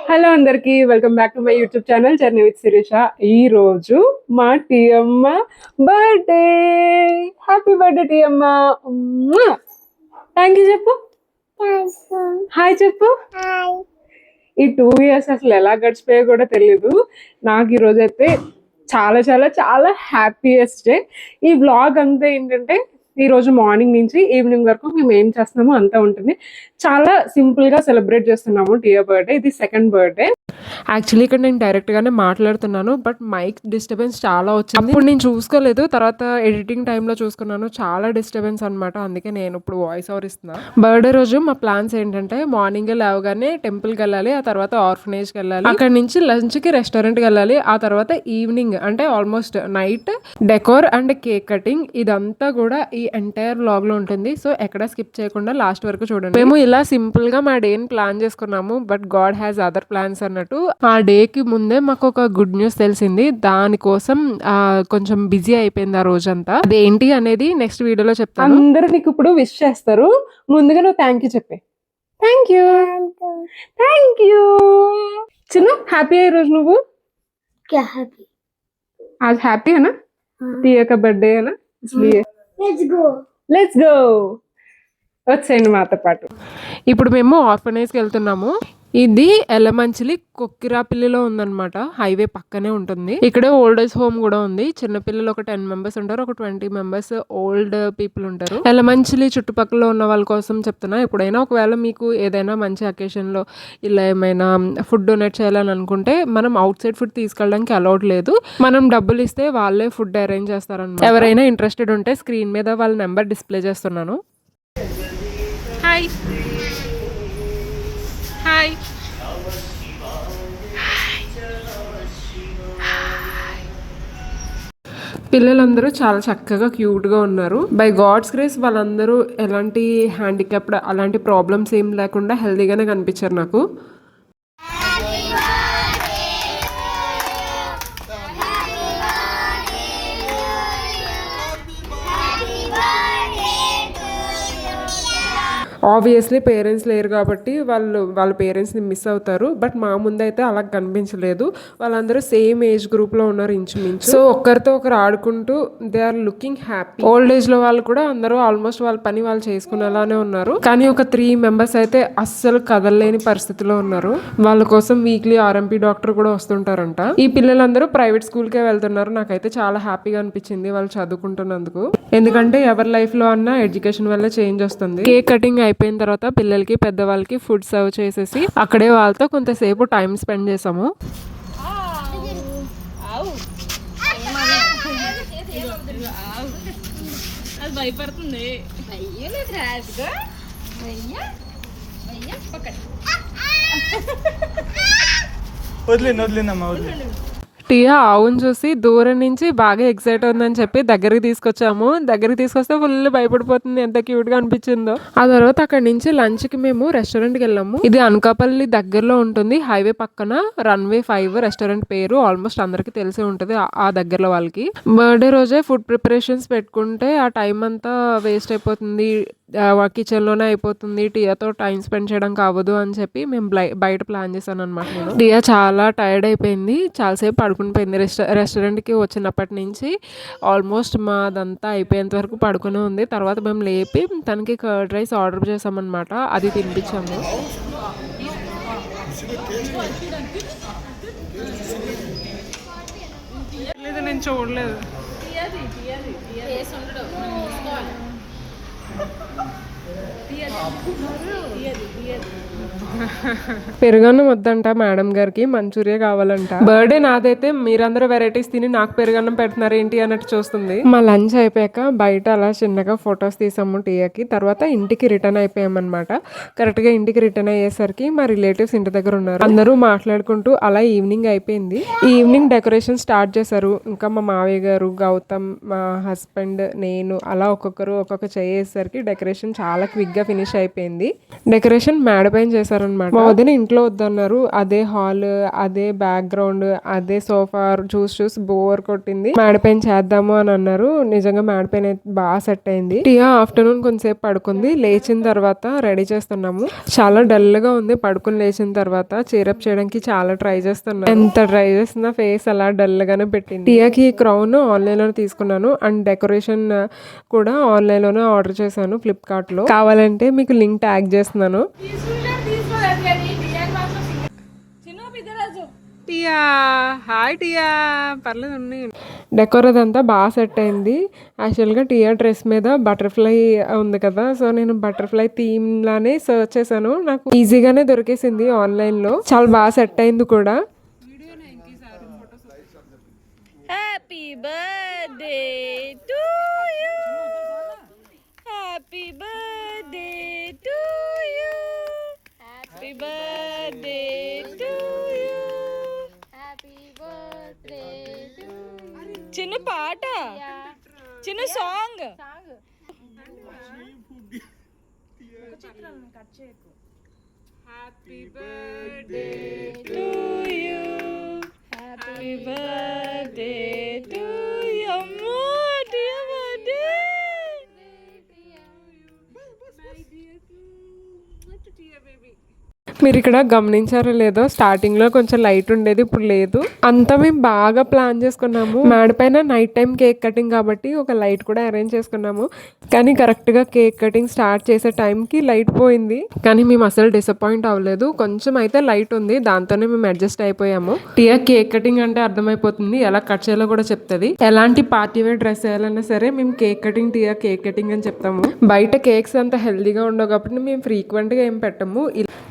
Hello అందరికి welcome back to my YouTube channel journey with Shirisha. ఈ రోజు మా టీయమ్మ బర్త్డే. హ్యాపీ బర్త్డే టీయమ్మ. థ్యాంక్ యూ చెప్పు. హాయ్ చెప్పు. ఈ 2 years అసలు ఎలా గడిచిపోయా కూడా తెలియదు నాకు. ఈ రోజు అయితే చాలా చాలా చాలా హ్యాపీయెస్ట్ డే. ఈ వ్లాగ్ అంతా ఏంటంటే ఈ రోజు మార్నింగ్ నుంచి ఈవినింగ్ వరకు మేము ఏం చేస్తున్నామో అంతా ఉంటుంది. చాలా సింపుల్ గా సెలబ్రేట్ చేస్తున్నాము టియా బర్త్డే. ఇది సెకండ్ బర్త్డే. యాక్చువల్లీ ఇక్కడ నేను డైరెక్ట్ గానే మాట్లాడుతున్నాను, బట్ మైక్ డిస్టర్బెన్స్ చాలా వచ్చింది. అప్పుడు నేను చూసుకోలేదు, తర్వాత ఎడిటింగ్ టైంలో చూసుకున్నాను. చాలా డిస్టర్బెన్స్ అనమాట. అందుకే నేను ఇప్పుడు వాయిస్ ఓవర్ ఇస్తున్నా. బర్త్డే రోజు మా ప్లాన్స్ ఏంటంటే మార్నింగ్ లేవగానే టెంపుల్కి వెళ్ళాలి, ఆ తర్వాత ఆర్ఫనేజ్కి వెళ్ళాలి, అక్కడ నుంచి లంచ్కి రెస్టారెంట్కి వెళ్ళాలి, ఆ తర్వాత ఈవినింగ్ అంటే almost night decor and cake cutting. ఇదంతా కూడా ఈ ఎంటైర్ వ్లాగ్ లో ఉంటుంది. సో ఎక్కడ స్కిప్ చేయకుండా లాస్ట్ వరకు చూడండి. మేము ఇలా సింపుల్ గా మా డేని ప్లాన్ చేసుకున్నాము, but God has other plans అన్నట్టు. ఆ డేకి ముందే మాకు ఒక గుడ్ న్యూస్ తెలిసింది. దానికోసం కొంచెం బిజీ అయిపోయింది ఆ రోజంతా. అదేంటి అనేది నెక్స్ట్ వీడియోలో చెప్తాను. అందరూ నీకు ఇప్పుడు విష్ చేస్తారు. ముందుగా నువ్వు థ్యాంక్ యూ చెప్పే. Thank you. థ్యాంక్ యూ చిన్న. హ్యాపీ ఈ రోజు నువ్వు? आज हैप्पी है ना? टिया का बर्थडे है ना, इसलिए లెట్స్ గో. వచ్చేయండి మాతో పాటు. ఇప్పుడు మేము ఆర్ఫనైజ్కి వెళ్తున్నాము. ఇది ఎలమంచిలి కొక్కిరాపల్లిలో ఉందన్నమాట. హైవే పక్కనే ఉంటుంది. ఇక్కడే ఓల్డ్ ఏజ్ హోమ్ కూడా ఉంది. చిన్నపిల్లలు ఒక 10 members ఉంటారు, ఒక 20 members ఓల్డ్ పీపుల్ ఉంటారు. ఎలమంచిలి చుట్టుపక్కల ఉన్న వాళ్ళ కోసం చెప్తున్నా. ఎప్పుడైనా ఒకవేళ మీకు ఏదైనా మంచి అకేషన్ లో ఇలా ఏమైనా ఫుడ్ డొనేట్ చేయాలని అనుకుంటే మనం అవుట్ సైడ్ ఫుడ్ తీసుకెళ్ళడానికి అలౌడ్ లేదు. మనం డబ్బులు ఇస్తే వాళ్ళే ఫుడ్ అరేంజ్ చేస్తారన్నమాట. ఎవరైనా ఇంట్రెస్టెడ్ ఉంటే స్క్రీన్ మీద వాళ్ళ నెంబర్ డిస్ప్లే చేస్తున్నాను. Hi hi. పిల్లలందరూ చాలా చక్కగా క్యూట్గా ఉన్నారు. బై గాడ్స్ గ్రేస్ వాళ్ళందరూ ఎలాంటి హ్యాండిక్యాప్డ్ అలాంటి ప్రాబ్లమ్స్ ఏం లేకుండా హెల్తీగానే కనిపించారు నాకు. ఆబ్వియస్లీ పేరెంట్స్ లేరు కాబట్టి వాళ్ళ పేరెంట్స్ని మిస్ అవుతారు. బట్ మా ముందైతే అలా కనిపించలేదు. వాళ్ళందరూ సేమ్ ఏజ్ గ్రూప్లో ఉన్నారు ఇంచుమించు. సో ఒకరితో ఒకరు ఆడుకుంటూ they are looking happy. Old ఏజ్లో వాళ్ళు కూడా అందరూ ఆల్మోస్ట్ వాళ్ళ పని వాళ్ళు చేసుకునేలానే ఉన్నారు. కానీ ఒక 3 members అయితే అస్సలు కదలలేని పరిస్థితిలో ఉన్నారు. వాళ్ళ కోసం వీక్లీ ఆర్ఎంపీ డాక్టర్ కూడా వస్తుంటారంట. ఈ పిల్లలందరూ ప్రైవేట్ స్కూల్కే వెళ్తున్నారు. నాకైతే చాలా హ్యాపీగా అనిపించింది వాళ్ళు చదువుకుంటున్నందుకు. ఎందుకంటే ఎవరి లైఫ్లో అన్నా ఎడ్యుకేషన్ వల్ల చేంజ్ వస్తుంది. కేక్ కటింగ్ అయిపోయిన తర్వాత పిల్లలకి పెద్దవాళ్ళకి ఫుడ్ సర్వ్ చేసేసి అక్కడే వాళ్ళతో కొంతసేపు టైం స్పెండ్ చేసాము. టియా ఆవును చూసి దూరం నుంచి బాగా ఎక్సైట్ అవుతుందని చెప్పి దగ్గరికి తీసుకొచ్చాము. దగ్గరికి తీసుకొస్తే ఫుల్ భయపడిపోతుంది, ఎంత క్యూట్ గా అనిపించిందో. ఆ తర్వాత అక్కడ నుంచి లంచ్ కి మేము రెస్టారెంట్కి వెళ్ళాము. ఇది అనకాపల్లి దగ్గరలో ఉంటుంది, హైవే పక్కన. Runway 5 రెస్టారెంట్ పేరు ఆల్మోస్ట్ అందరికి తెలిసే ఉంటుంది ఆ దగ్గరలో వాళ్ళకి. బర్త్డే రోజే ఫుడ్ ప్రిపరేషన్స్ పెట్టుకుంటే ఆ టైం అంతా వేస్ట్ అయిపోతుంది, కిచెన్లోనే అయిపోతుంది. టియాతో టైం స్పెండ్ చేయడం కావదు అని చెప్పి మేము బయట ప్లాన్ చేశాను అనమాట. నేను టియా చాలా టైర్డ్ అయిపోయింది, చాలాసేపు పడుకుని పోయింది. రెస్టారెంట్కి వచ్చినప్పటి నుంచి ఆల్మోస్ట్ మాదంతా అయిపోయేంత వరకు పడుకునే ఉంది. తర్వాత మేము లేపి తనకి కర్డ్ రైస్ ఆర్డర్ చేసామన్నమాట. అది తినిపించాము. నేను చూడలేదు. పెరుగన్నం వద్దంట మేడం గారికి, మంచూరియా కావాలంట. బర్త్డే నాదైతే మీరందరూ వెరైటీస్ తిని నాకు పెరుగన్నం పెడుతున్నారు ఏంటి అన్నట్టు చూస్తుంది. మా లంచ్ అయిపోయాక బయట అలా చిన్నగా ఫొటోస్ తీసాము టియాకి. తర్వాత ఇంటికి రిటర్న్ అయిపోయామన్నమాట. కరెక్ట్ గా ఇంటికి రిటర్న్ అయ్యేసరికి మా రిలేటివ్స్ ఇంటి దగ్గర ఉన్నారు. అందరూ మాట్లాడుకుంటూ అలా ఈవినింగ్ అయిపోయింది. ఈ ఈవినింగ్ డెకరేషన్ స్టార్ట్ చేశారు. ఇంకా మా మావయ్య గారు, గౌతమ్, మా హస్బెండ్, నేను అలా ఒక్కొక్కరు ఒక్కొక్క చేసేసరికి డెకరేషన్ చాలా చాలా క్విక్గా ఫినిష్ అయిపోయింది. డెకరేషన్ మేడ పైన చేశారనమాట. మా వదిన ఇంట్లో వద్దన్నారు. అదే హాల్, అదే బ్యాక్గ్రౌండ్, అదే సోఫా చూసి బోర్ కొట్టింది, మేడ పైన చేద్దాము అని అన్నారు. నిజంగా మేడ పైన బాగా సెట్ అయింది. టియా ఆఫ్టర్నూన్ కొంతసేపు పడుకుంది. లేచిన తర్వాత రెడీ చేస్తున్నాము. చాలా డల్ గా ఉంది. పడుకుని లేచిన తర్వాత చీరప్ చేయడానికి చాలా ట్రై చేస్తున్నాను. ఎంత ట్రై చేస్తున్నా ఫేస్ అలా డల్ గానే పెట్టింది. టియాకి క్రౌన్ ఆన్లైన్ లో తీసుకున్నాను అండ్ డెకరేషన్ కూడా ఆన్లైన్ లోనే ఆర్డర్ చేశాను ఫ్లిప్కార్ట్ లో. కావాలంటే మీకు లింక్ ట్యాగ్ చేస్తున్నాను. టియా హాయ్ టియా, పర్లేదు ఉన్నాయి. డెకోర్ అదంతా బాగా సెట్ అయింది. యాక్చువల్గా టియా డ్రెస్ మీద బటర్ఫ్లై ఉంది కదా, సో నేను బటర్ఫ్లై థీమ్ లానే సర్చ్ చేశాను. నాకు ఈజీగానే దొరికేసింది ఆన్లైన్ లో. చాలా బాగా సెట్ అయింది కూడా. Happy birthday to you, happy birthday to you, happy birthday to you, happy birthday to you. చిన్న పాట, చిన్న song. Happy birthday to you, happy birthday to you. అమ్మో డియర్ బర్త్డే. మీరు ఇక్కడ గమనించారో లేదో, స్టార్టింగ్ లో కొంచెం లైట్ ఉండేది, ఇప్పుడు లేదు. అంతా మేము బాగా ప్లాన్ చేసుకున్నాము. మేడ పైన నైట్ టైం కేక్ కటింగ్ కాబట్టి ఒక లైట్ కూడా అరేంజ్ చేసుకున్నాము. కానీ కరెక్ట్ గా కేక్ కటింగ్ స్టార్ట్ చేసే టైంకి లైట్ పోయింది. కానీ మేము అసలు డిసప్పాయింట్ అవ్వలేదు. కొంచెం అయితే లైట్ ఉంది, దాంతోనే మేము అడ్జస్ట్ అయిపోయాము. టియా కేక్ కటింగ్ అంటే అర్థమైపోతుంది, ఎలా కట్ చేయాలో కూడా చెప్తుంది. ఎలాంటి పార్టీ వేర్ డ్రెస్ వేయాలన్నా సరే మేము కేక్ కటింగ్, టియా కేక్ కటింగ్ అని చెప్తాము. బయట కేక్స్ అంత హెల్దీగా ఉండవు కాబట్టి మేము ఫ్రీక్వెంట్ గా ఏం పెట్టము.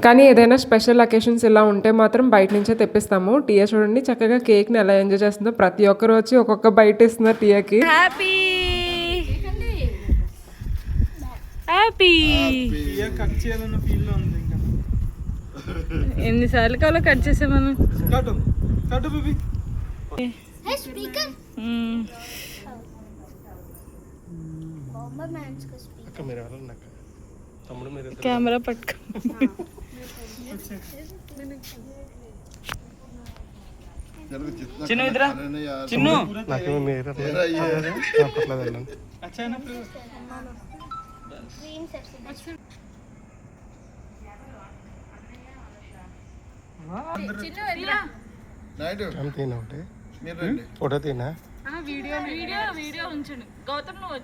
కానీ ఏదైనా స్పెషల్ అకేషన్స్ ఇలా ఉంటే మాత్రం బయట నుంచే తెప్పిస్తాము. టియా చూడండి చక్కగా కేక్ ని ఎలా ఎంజాయ్ చేస్తుందో. ప్రతి ఒక్కరు వచ్చి ఒక్కొక్క బయట ఇస్తున్నారు టియాకి. Happy happy. ఎన్నిసార్లు కావాలో కట్ చేసే మనం. కెమెరా పట్టుకో. చిన్న ఇద్దరా చిన్ను ఫోటో తీనా, వీడియో ఉంచండి. గౌతమ్ నువ్వు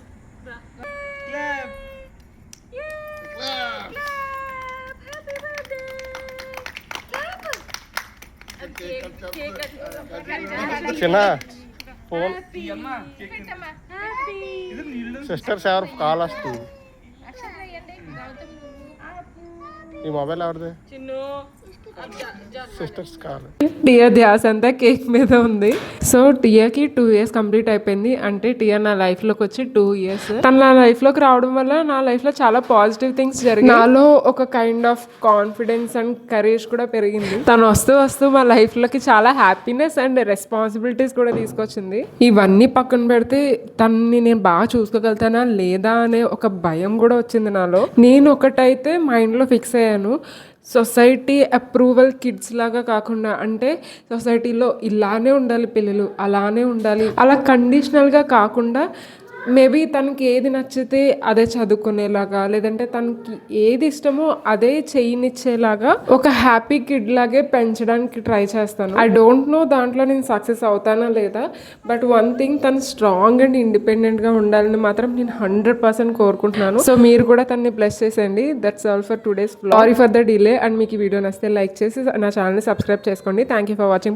చిన్న ఫోన్ సిస్టర్స్ ఎవరు కాల్ వస్తుంది. ఈ మొబైల్ ఎవరిది? Sisters call. టియా ధ్యాస అంతా కేక్ మీద ఉంది. సో టియాకి 2 years కంప్లీట్ అయిపోయింది. అంటే టియా నా లైఫ్ లోకి వచ్చి 2 years. తను నా లైఫ్ లోకి రావడం వల్ల నా లైఫ్ లో చాలా పాజిటివ్ థింగ్స్ జరిగాయి. నాలో ఒక kind of confidence and courage కూడా పెరిగింది. తను వస్తూ మా లైఫ్ లోకి చాలా హ్యాపీనెస్ అండ్ రెస్పాన్సిబిలిటీస్ కూడా తీసుకొచ్చింది. ఇవన్నీ పక్కన పెడితే తనని నేను బాగా చూసుకోగలుగుతానా లేదా అనే ఒక భయం కూడా వచ్చింది నాలో. నేను ఒకటైతే మైండ్ లో ఫిక్స్ అయ్యాను, సొసైటీ అప్రూవల్ కిడ్స్ లాగా కాకుండా, అంటే సొసైటీలో ఇలానే ఉండాలి పిల్లలు, అలానే ఉండాలి, అలా కండిషనల్గా కాకుండా మేబీ తనకి ఏది నచ్చితే అదే చదువుకునేలాగా, లేదంటే తనకి ఏది ఇష్టమో అదే చేయనిచ్చేలాగా ఒక హ్యాపీ కిడ్ లాగే పెంచడానికి ట్రై చేస్తాను. ఐ డోంట్ నో దాంట్లో నేను సక్సెస్ అవుతానా లేదా, బట్ వన్ థింగ్, తను స్ట్రాంగ్ అండ్ ఇండిపెండెంట్గా ఉండాలని మాత్రం నేను 100% కోరుకుంటున్నాను. సో మీరు కూడా తనని బ్లెస్ చేసేయండి. That's all for today's vlog. Sorry for the delay. And మీకు ఈ వీడియో నచ్చితే లైక్ చేసి నా ఛానల్ని సబ్స్క్రైబ్ చేసుకోండి. Thank you for watching.